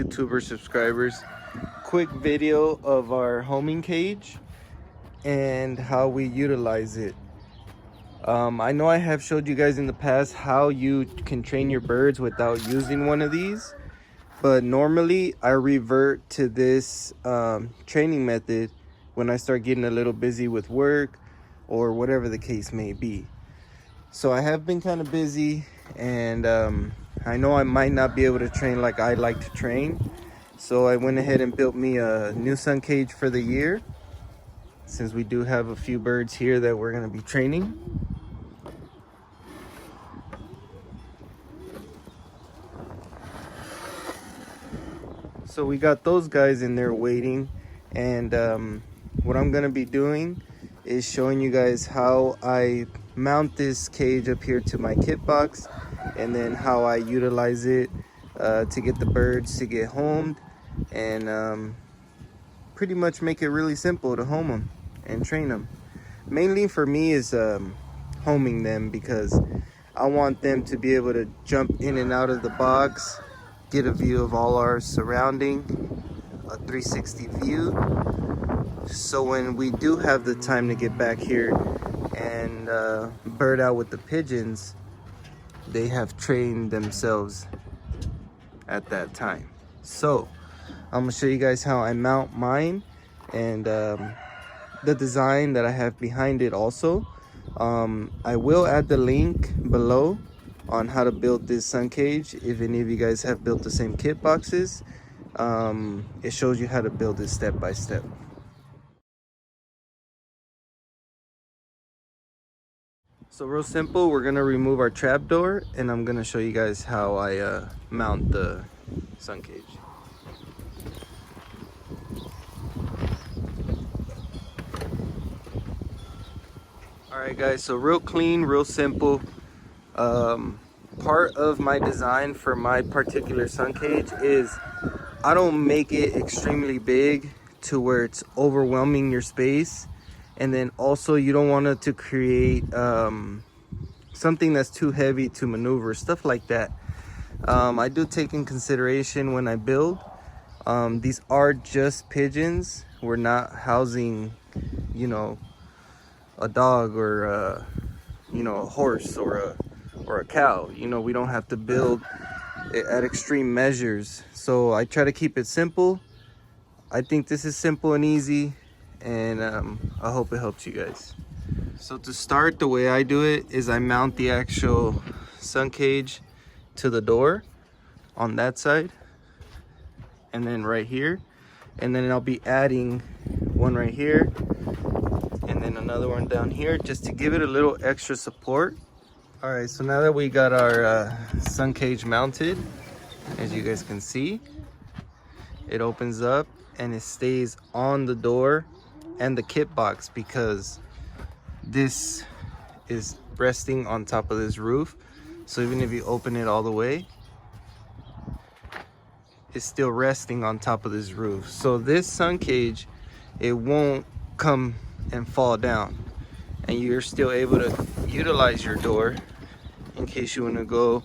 YouTuber subscribers. Quick video of our homing cage and how we utilize it. I know I have showed you guys in the past how you can train your birds without using one of these, but normally I revert to this training method when I start getting a little busy with work or whatever the case may be. So I have been kind of busy, and I know I might not be able to train like I like to train. So I went ahead and built me a new sun cage for the year, since we do have a few birds here that we're going to be training. So we got those guys in there waiting, and what I'm going to be doing is showing you guys how I mount this cage up here to my kit box, and then how I utilize it to get the birds to get homed, and pretty much make it really simple to home them and train them. Mainly for me is homing them, because I want them to be able to jump in and out of the box, get a view of all our surrounding, a 360 view. So when we do have the time to get back here and bird out with the pigeons, they have trained themselves at that time. So I'm gonna show you guys how I mount mine, and the design that I have behind it also. I will add the link below on how to build this sun cage. If any of you guys have built the same kit boxes, it shows you how to build it step by step. So real simple, we're gonna remove our trap door, and I'm gonna show you guys how I mount the sun cage. Alright guys, so real clean, real simple. Part of my design for my particular sun cage is I don't make it extremely big to where it's overwhelming your space, and then also you don't want it to create something that's too heavy to maneuver, stuff like that. I do take in consideration when I build. These are just pigeons. We're not housing, you know, a dog or you know, a horse or a cow. You know, we don't have to build it at extreme measures, so I try to keep it simple. I think this is simple and easy, and I hope it helps you guys. So to start, the way I do it is I mount the actual sun cage to the door on that side, and then right here, and then I'll be adding one right here and then another one down here, just to give it a little extra support. All right, so now that we got our sun cage mounted, as you guys can see, it opens up and it stays on the door and the kit box, because this is resting on top of this roof. So even if you open it all the way, it's still resting on top of this roof. So this sun cage, it won't come and fall down, and you're still able to utilize your door in case you want to go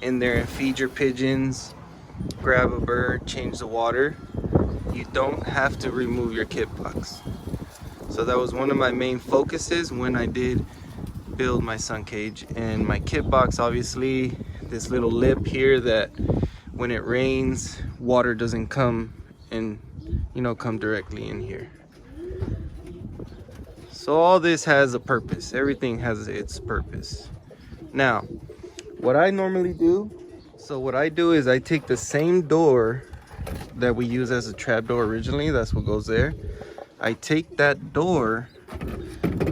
in there and feed your pigeons, grab a bird, change the water. You don't have to remove your kit box. So that was one of my main focuses when I did build my sun cage. And my kit box, obviously, this little lip here that when it rains, water doesn't come and, you know, come directly in here. So all this has a purpose. Everything has its purpose. Now, what I normally do, is I take the same door that we use as a trap door originally, that's what goes there. I take that door,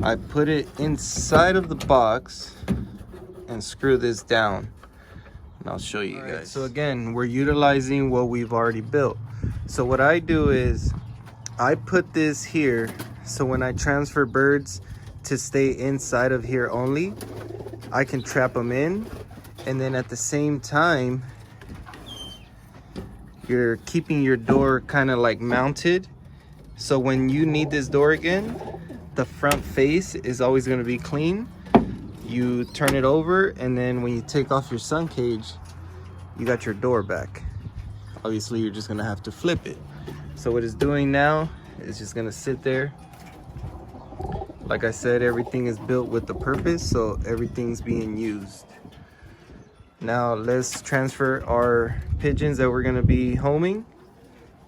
I put it inside of the box and screw this down. And I'll show you guys. So again, we're utilizing what we've already built. So what I do is I put this here, so when I transfer birds to stay inside of here only, I can trap them in, and then at the same time you're keeping your door kind of like mounted, so when you need this door again, the front face is always going to be clean. You turn it over, and then when you take off your sun cage, you got your door back. obviously you're just gonna have to flip it. So what it's doing now is just gonna sit there. Like I said, everything is built with the purpose, so everything's being used. Now let's transfer our pigeons that we're gonna be homing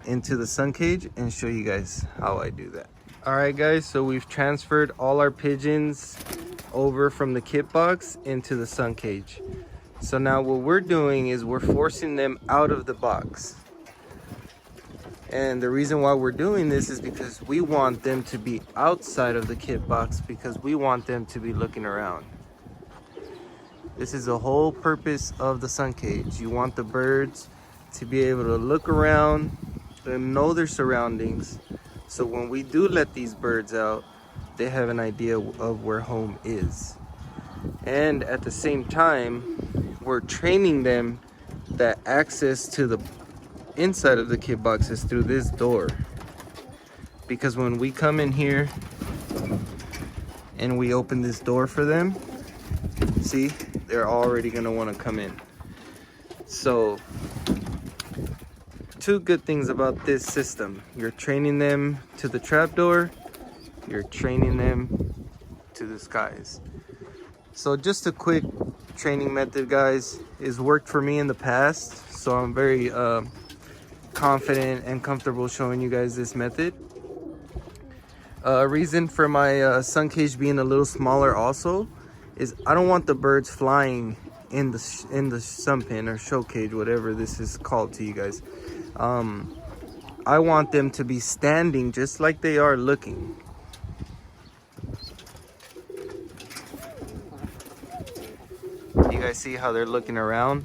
into the Suncage and show you guys how I do that. All right guys, so we've transferred all our pigeons over from the kit box into the Suncage. So now what we're doing is we're forcing them out of the box. And the reason why we're doing this is because we want them to be outside of the kit box, because we want them to be looking around. This is the whole purpose of the Suncage. You want the birds to be able to look around and know their surroundings. So when we do let these birds out, they have an idea of where home is. And at the same time, we're training them that access to the inside of the kit box is through this door. Because when we come in here and we open this door for them, see, they're already gonna wanna come in. So, two good things about this system. You're training them to the trapdoor, you're training them to the skies. So just a quick training method, guys, is worked for me in the past. So I'm very confident and comfortable showing you guys this method. A reason for my Suncage being a little smaller also is I don't want the birds flying in the sun pen or show cage, whatever this is called to you guys. I want them to be standing just like they are looking. You guys see how they're looking around?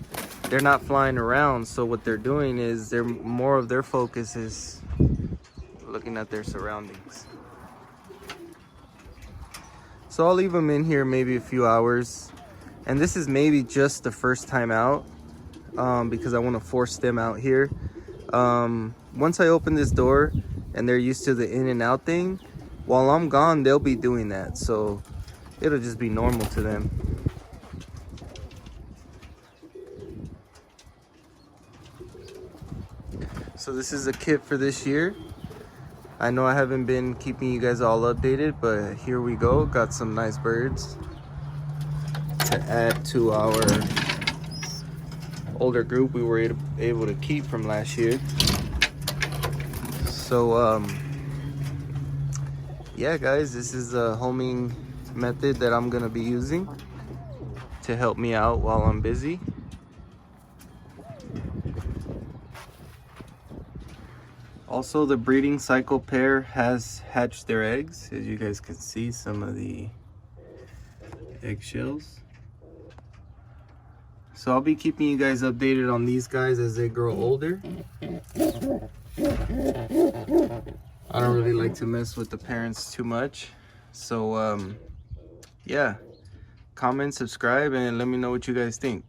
They're not flying around, so what they're doing is more of their focus is looking at their surroundings. So I'll leave them in here maybe a few hours, and this is maybe just the first time out, because I want to force them out here. Once I open this door and they're used to the in and out thing, while I'm gone they'll be doing that, so it'll just be normal to them. So this is a kit for this year. I know I haven't been keeping you guys all updated, but here we go. Got some nice birds to add to our older group we were able to keep from last year. So yeah guys, this is a homing method that I'm gonna be using to help me out while I'm busy. Also, the breeding cycle pair has hatched their eggs. As you guys can see, some of the eggshells. So I'll be keeping you guys updated on these guys as they grow older. I don't really like to mess with the parents too much. So yeah, comment, subscribe, and let me know what you guys think.